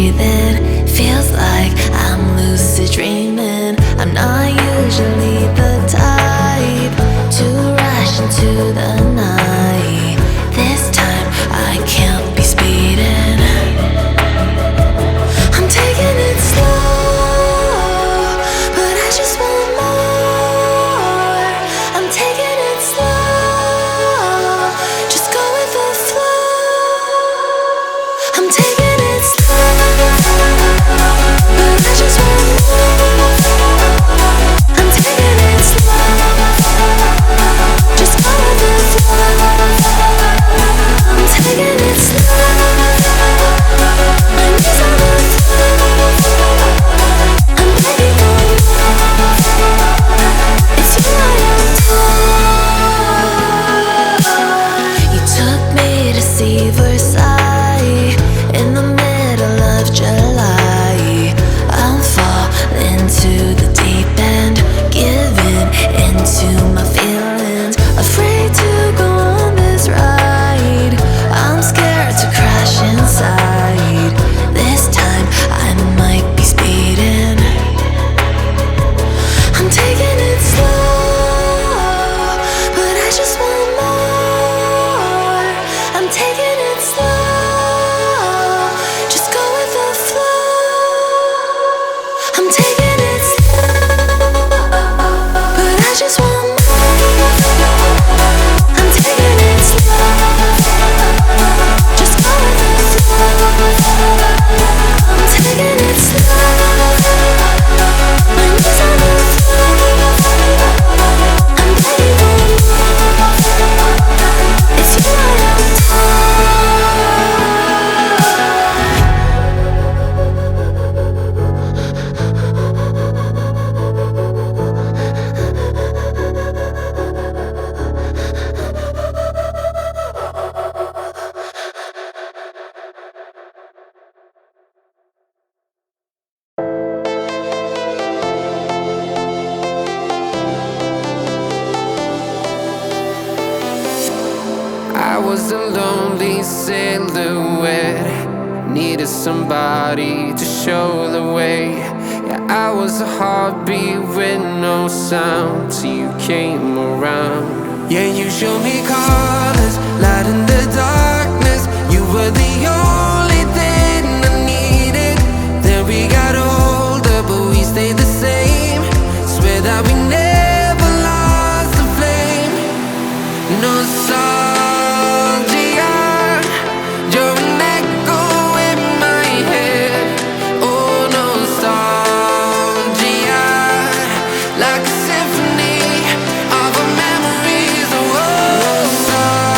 breathing. Feels like I'm lucid dreaming. I'm not usually the type to rush into the night. This time I can't be speeding. I'm taking it slow, but I just want more. I'm taking it slow, just go with the flow. I'm taking it slow, but I just want more. I'm taking it slow, just go with the flow. I'm taking it slow, my knees on the floor. I'm begging for more. It's you I adore. You took me to see Versailles in the middle of July. I'm falling to the deep end, giving into my feelings, afraid to go on this ride. I'm scared to crash inside. This time I might be speeding. I'm taking it slow, but I just want more. I'm taking it slow, just go with the flow. I'm taking it slow, but I just want more. I'm taking it slow, just go with the flow. I'm taking it slow, my knees on the floor. I'm begging for more. It's you I I was a lonely silhouette, needed somebody to show the way. Yeah, I was a heartbeat with no sound till you came around. Yeah, you showed me colors, light in the darkness. You were the only thing I needed. Then we got older, but we stayed the same. Swear that we never lost the flame. Nostalgia, you're an echo in my head. Oh, nostalgia, like a symphony of our memories. Oh, nostalgia.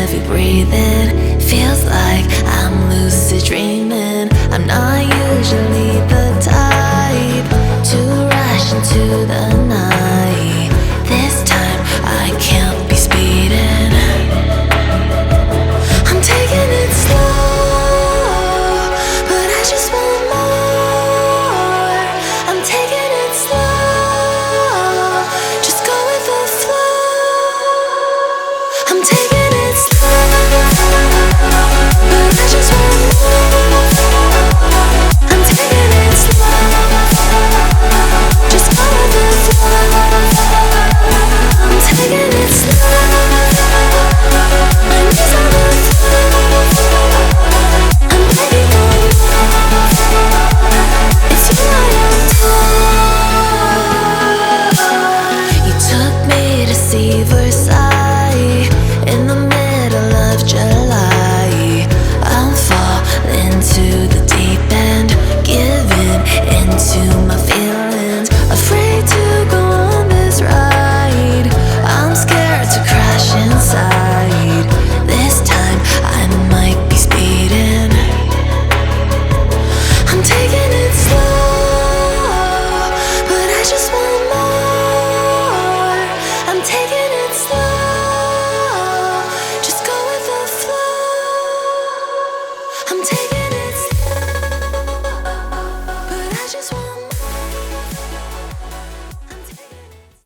heavy breathing. Feels like I'm lucid dreaming. I'm not usually the type to rush into the night.